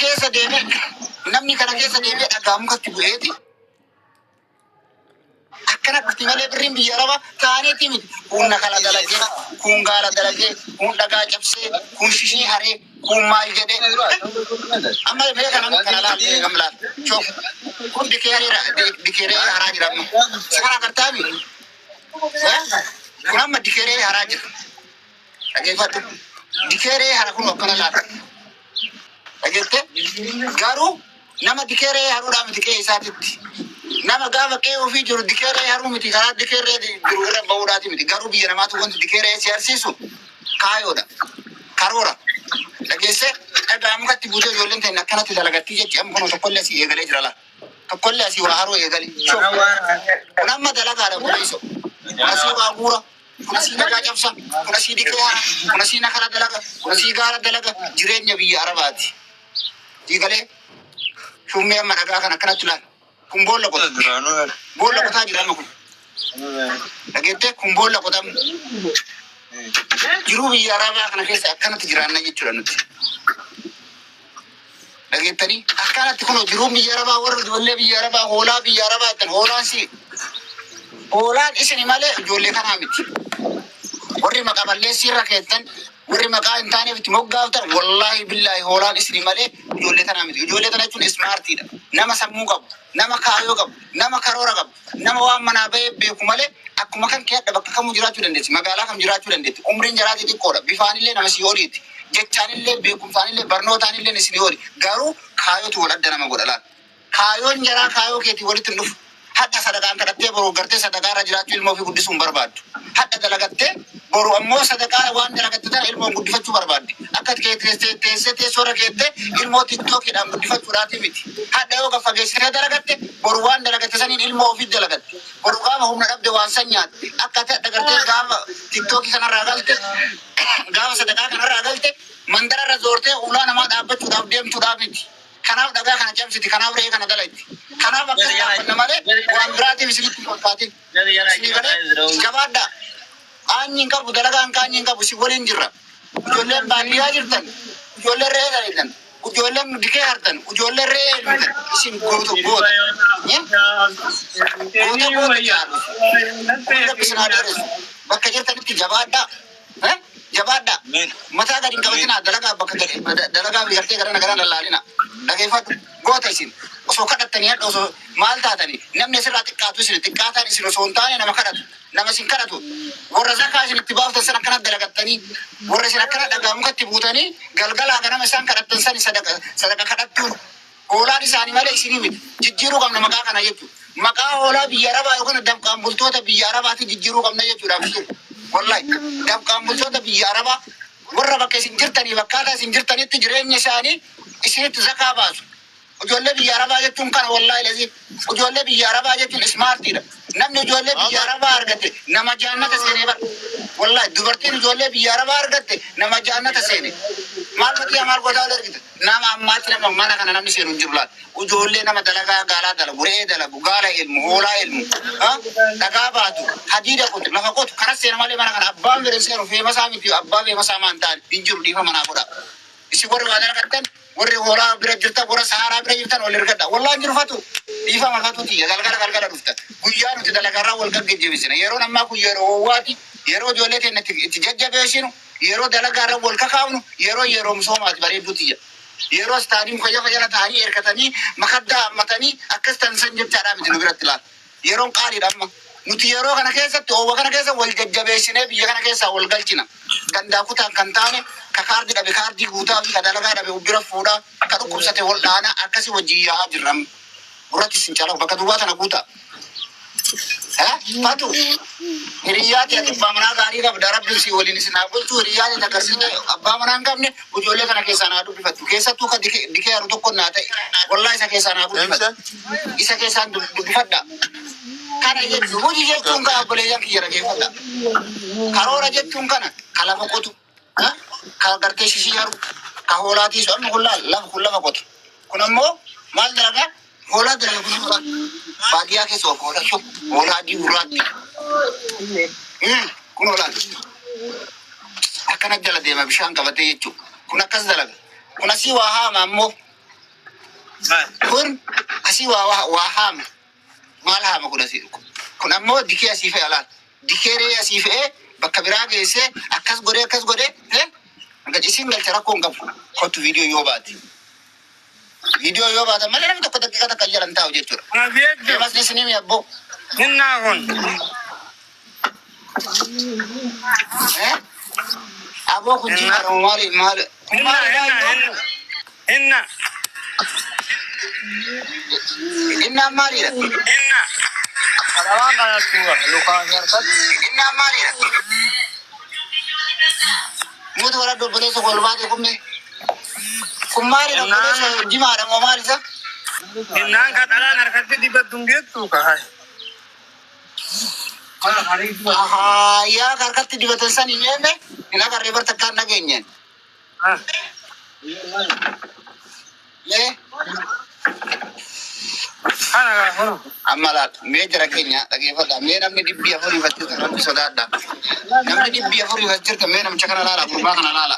keessa deemee namni kana keessa deemee dhagaamu katti bu'eeti. Akkana dhufti malee birriin biyya arabaa taaneeti miti. Kun nakala dalagee, kun gaara dalagee, kun dhagaa cabsee, kun shishii haree, kun maal jedhee. Amma mee kana laalee gamlaan. Choof kun dikeeree haraa jira amma. Kana agartaa miti. Kun amma dikeeree haraa jira. Dhageeffatu. Dikeeree hara kun akkana laata. Dhageette garuu nama dikeeree haruudhaa miti qe'ee isaatitti. Nama gaafa qe'ee ofii jiru dikeeree haruu miti karaa dikeeree jiru irra bahuudhaati miti. Garuu biyya namaatu wanti dikeeree si arsiisu kaayoodha. Karoora. Dhageesse dhagaa mukatti buutee ijoolleen ta'in akkanatti dalagattii jechi amma kun tokkollee asii eegalee jira laa. Tokkollee asii waa haruu eegalee. Kun amma dalagaadha buleessu. Asii waa guura. Kun asii dhagaa cabsa. Kun asii dikee hara. Kun asii nakala dalaga. Kun asii gaara dalaga. Jireenya biyya arabaati. Diigalee shummee amma dhagaa kan akkanatti laala. Kun boolla qota. Boolla qotaa jira amma kun. Dhageettee kun boolla qotamu. Jiruu biyya arabaa kana keessa akkanatti jiraanna jechuudha nuti. Dhageettanii akkanatti kun jiruu biyya arabaa warra ijoollee biyya arabaa hoolaa biyya arabaa tan hoolaan si hoolaan isin malee ijoollee kanaa miti. Warri maqaa balleessii irra keessan warri maqaa hin taaneef itti moggaaftan wallaahi billaahi hoolaan isin malee ijoollee kanaa miti. Ijoollee kana jechuun ismaartiidha. Nama sammuu qabu, nama kaayoo qabu, nama karoora qabu, nama waan manaa bahee beeku malee akkuma kan keedda bakka kamuu jiraachuu dandeessi. Magaalaa kam jiraachuu dandeetti. Umriin jaraati xiqqoodha. Bifaanillee nama si oliiti. Jechaanillee beekumsaanillee barnootaaanillee ni si oli. Garuu kaayootu wal adda nama godha laata. Kaayoon jaraa kaayoo keetii walitti hin dhufu. Hadda sadaqaan kadhattee boru gartee sadaqaa irra jiraachuu ilmoo ofii guddisuu hin barbaaddu. Hadda dalagattee boru ammoo sadaqaa waan dalagatte tana ilmoon guddifachuu barbaaddi. Akka teessee teessoorra keettee ilmoo tiktookiidhaan guddifachuudhaati miti. Hadda yoo gaffageessitee dalagatte boru waan dalagatte saniin ilmoo ofii dalagatte. Boru gaafa humna dhabde waan san nyaatte. Akka hadda gartee gaafa tiktookii kanarraa galte gaafa sadaqaa kanarraa galte mandararra zoortee ulaa namaa dhaabbachuudhaaf deemtuudhaaf miti. Kanaaf dhagaa kana cabsiti, kanaaf re'ee kana dalagti. Kanaaf akka dhaabbanna malee waan biraatiif isinitti fakkaati. Isinii galee jabaadhaa. Aanyiin qabu dalagaan kaanyiin qabu si waliin jirra. Ijoolleen baadiyyaa jirtan, ijoolleen re'ee dalagan, ijoolleen dikee hartan, ijoolleen re'ee elmitan isin gootu goota. Goota goota jaalu. Kun isin adeeressu. Bakka jirtanitti jabaadhaa. Jabaadhaa. Mataa gadi hin qabatinaa dalagaa bakka dalagaa bigartee gara nagaraan lallaalina. Dhageeffadhu goota isin osoo kadhattanii hadha osoo maal taatanii namni asirraa xiqqaatu isin xiqqaataan isin osoo hin taane nama kadhatu nama isin kadhatu warra zakaa isin itti baaftan san akkana dalagattanii warra isin akkana dhagaa mukatti buutanii galgalaa ganama isaan kadhattan san sadaqa kadhattuun hoolaan isaanii malee isinii miti jijjiiruu qabna maqaa kana jechuudha. Maqaa hoolaa biyya arabaa yookaan dabqaan bultoota biyya arabaatti jijjiiruu qabna jechuudha. Wallahi dabqaan bultoota biyya arabaa warra bakka isin jirtanii bakkaataa isin jirtanitti jireenya isaanii isinitti zakaa baasu. Ijoollee biyya arabaa jechuun kana wallahi laziif. Ijoollee biyya arabaa jechuun ismaartiidha. Namni ijoollee biyya arabaa argate nama jaannata seenee bara. Wallahi dubartiin ijoollee biyya arabaa argatte nama jaannata seene. Maal matiyaa maal gotaa wal argite. Nama ammaatti nama mana kana namni seenu hin jiru laata. Ijoollee nama dalagaa gaalaa dalagu, re'ee dalagu, gaala elmu, hoolaa elmu, dhagaa baatu, hadiida qotu, lafa qotu, karas seena malee mana kana abbaan fedhe seenu feemasaa miti abbaa feemasaa maan ta'an hin jiru dhiifa manaa godha. Isin warri waa dalagattan warri hoolaa bira jirtan warra saaraa bira jirtan wal ergadha. Wallaan jirfatu dhiifa mafatuuti galgala dhufta. Guyyaa nuti dalagarraa wal gaggeessina. Yeroo ammaa kun yeroo ho'aati. Yeroo ijoollee teenya itti jajjabeessinu. Yeroo dalagarraa wal kakaafnu. Yeroo misoomaati bareedduuti. Yeroo istaanii mukayyala ta'anii ergatanii makaddaa hammatanii akkas tansan jechaadhaa miti nu biratti laata. Yeroon qaaliidha amma. Nuti yeroo kana keessatti oowwa kana keessa wal jajjabeessinee biyya kana keessaa wal galchina. Gandaa kutaan kan taane ka kaardii dhabe kaardii guutaa fi ka dalagaa dhabe bira fuudhaa ka dhukkubsate wal dhaana akkasii wajjin yaa'aa jirra. Gurratti sin calaqqu bakka duwwaa tana guutaa. Fatu hiriyaati ati abbaa manaa gaarii qabda rabbiin si waliin isin haa bulchu hiriyaati akkasii abbaa manaa hin qabne ijoollee kana keessaa naa dubbifattu. Keessattuu ka dikee haru tokko naa ta'e wallaa isa keessaa naa dubbifattu. Isa keessaan dubbifadha. Kana jechuun hojii jechuun kan abboleeyyan kiyya dhageeffadha. Karoora jechuun kana ka lafa qotu ka gartee shishii haru ka hoolaa tiisu amma kun lafa kun lafa qotu. Kun ammoo maal dalagaa hoolaa dalaga kun hoolaa baadiyyaa keessa of hoolaa shop hoolaa adii gurraatti. Kun hoolaa akkana jala deema bishaan qabatee jechuudha. Kun akkas dalaga. Kun asii waa haama ammoo kun asii waa haama maal haama kun asii kun ammoo dikee asii fe'e alaal dikeeree asii fe'ee bakka biraa geessee akkas godhee hanga isiin galcha rakkoon qabu kottu viidiyoo yoo baate viidiyoo yoo baate malee namni tokko daqiiqaa takka jalan taa'u jechuudha. Deemas isinii mi abboo. Hinnaa kun. Aboo kun jimaadha maali. Innaan maalidha? Kadawaan kanattuudha. Lukaan gartatti. Innaan maalidha? Mutu wala dobboleessa kolbaate kunne. Kun maalidha dobboleessa jimaadha moo maalisa? Hinnaan kadhalaan harkatti dibattuun geettuu kahay. Yaa harkatti dibatan san hin eenne hin agarree bar takkaan dhageenyeen. Amma laata mee jara keenya dhageeffadha mee namni dhibbii afurii fakkii rabbi sodaadha. Namni dhibbii afurii fakkii jirta mee namicha kana laala gurbaa kana laala.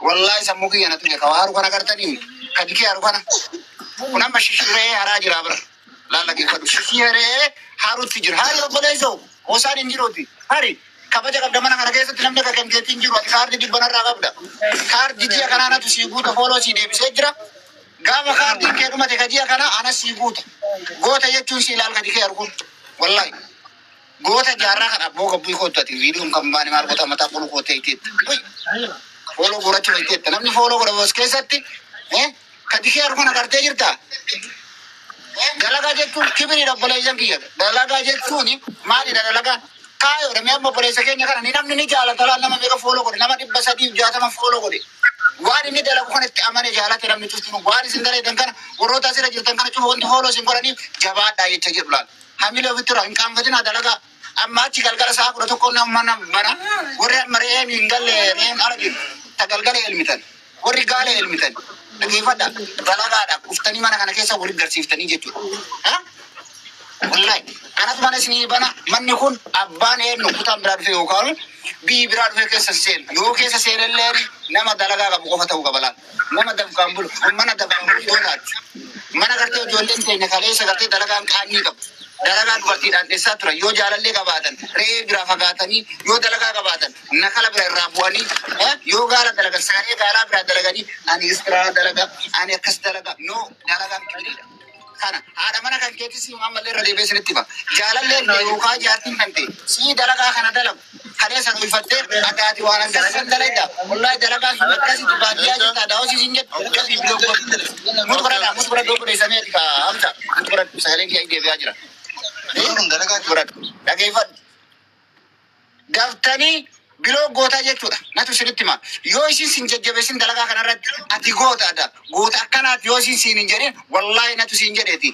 Wallaahi sammuu kiyya natu beeka waa haru kana gartanii kadikee haru kana. Kun amma shishiree haraa jira bira. Laala dhageeffadhu shishiree haruutti jira. Hari obboleessoo osaan hin jiruuti. Hari kabaja qabda mana kana keessatti namni akka kenkeetti hin jiru. Ati kaardi dhibbanarraa qabda. Kaardi ji'a kanaanatu sii guuta fooloo sii deebisee jira. Gaafa kaardiin kee dhumate ka ji'a kana anas sii guuta. Goota jechuun si ilaal kadikee arguun. Wallaahi. Goota jaarraa kana abboo gabbuu kootu ati viidiyoon kan baane maal goota mataa qolu kootee iteetti. Fooloo godhachuu iteetti. Namni fooloo godha boos keessatti kadikee arguun agartee jirtaa? Dalagaa jechuun kibiriidha obboleessan kiyya. Dalagaa jechuun maalidha dalagaan? Kaayoodha mee amma obboleessa keenya kana ni namni ni jaalata laal nama meeqa fooloo godhe nama 360 fooloo godhe. Waan inni dalagu kanatti amane jaalate namni cuftuun waan isin daleedan kana warroota asirra jirtan kana cufa wanti fooloo isin godhaniif jabaadhaa jecha jedhu laal. Hamilee ofitti hin qaanfatina dalagaa. Amma achi galgala isaa 11 nama mana warri amma re'een hin galle re'een ala jiru. Ta galgala elmitan. Warri gaala elmitan. Dhageeffadha dalagaadha uftanii mana kana keessa walitti garsiiftanii jechuudha. Wallahi kanatu mana isinii bana manni kun abbaan eenyu kutaan biraa dhufe yookaan biyyi biraa dhufe keessa seenu yoo keessa seenallee nama dalagaa qabu qofa ta'uu qaba laal. Nama dafqaan bulu mana dafqaan bulu yoo taatu mana gartee ijoolleen keenya kaleessa gartee dalagaan qaanii qabu. Dalagaa dubartiidhaan dheessaa tura yoo jaalallee qabaatan re'ee biraa fagaatanii yoo dalagaa qabaatan nakala bira irraa bu'anii yoo gaala dalagan sagalee gaalaa biraa dalaganii ani istiraa dalaga ani akkas dalaga no dalagaan kibiriidha. Kana haadha mana kan keetti si ammallee irra deebee sinitti hima. Jaalallee yookaan jaartiin kan ta'e si dalagaa kana dalagu kaleessa dhuunfattee addaati waan akkasiin dalayda. Wallahi dalagaa sun akkasitti baadiyyaa jirta daawwasi sin jedhu gabii biloo mutu bara doo godheessamee ka hamsa mutu bara sagalee kiyya deebi'aa jira. Dalagaa bira dhageeffadhu. Gaftanii biloo gootaa jechuudha. Natu sinitti hima. Yoo isin sin jajjabeessin dalagaa kanarratti ati gootaadha. Goota akkanaati yoo isin siin hin jedhin wallaahi natu siin jedheeti.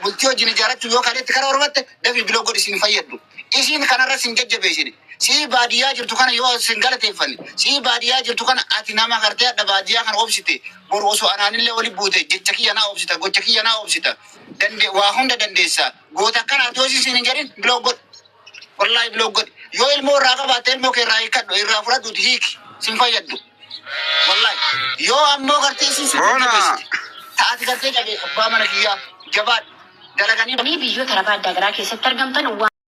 Bultii wajjin ijaarachuu yoo kaleetti karaa hormatte dafii biloo godhi siin fayyaddu. Isin kanarra sin jajjabeessini. Si baadiyyaa jirtu kana yoo sin galateeffanne si baadiyyaa jirtu kana ati nama gartee adda baadiyyaa kana obsite boru osoo anaanillee wali buute jecha kiyya naa obsita gocha kiyya naa obsita. Waa hunda dandeessa. Goota akkanaati yoo isin siin hin jedhin biloo godhi. Wallahi biloo godhi. Yoo ilmoo irraa qabaate ilmoo kee irraa hiikkadhu irraa fudhadhuuti hiiki sin fayyaddu. Wallahi yoo ammoo gartee sin taati gartee qabee abbaa mana kiyyaa jabaadha dalaganii. Biyyoota lafaa adda garaa keessatti argamtan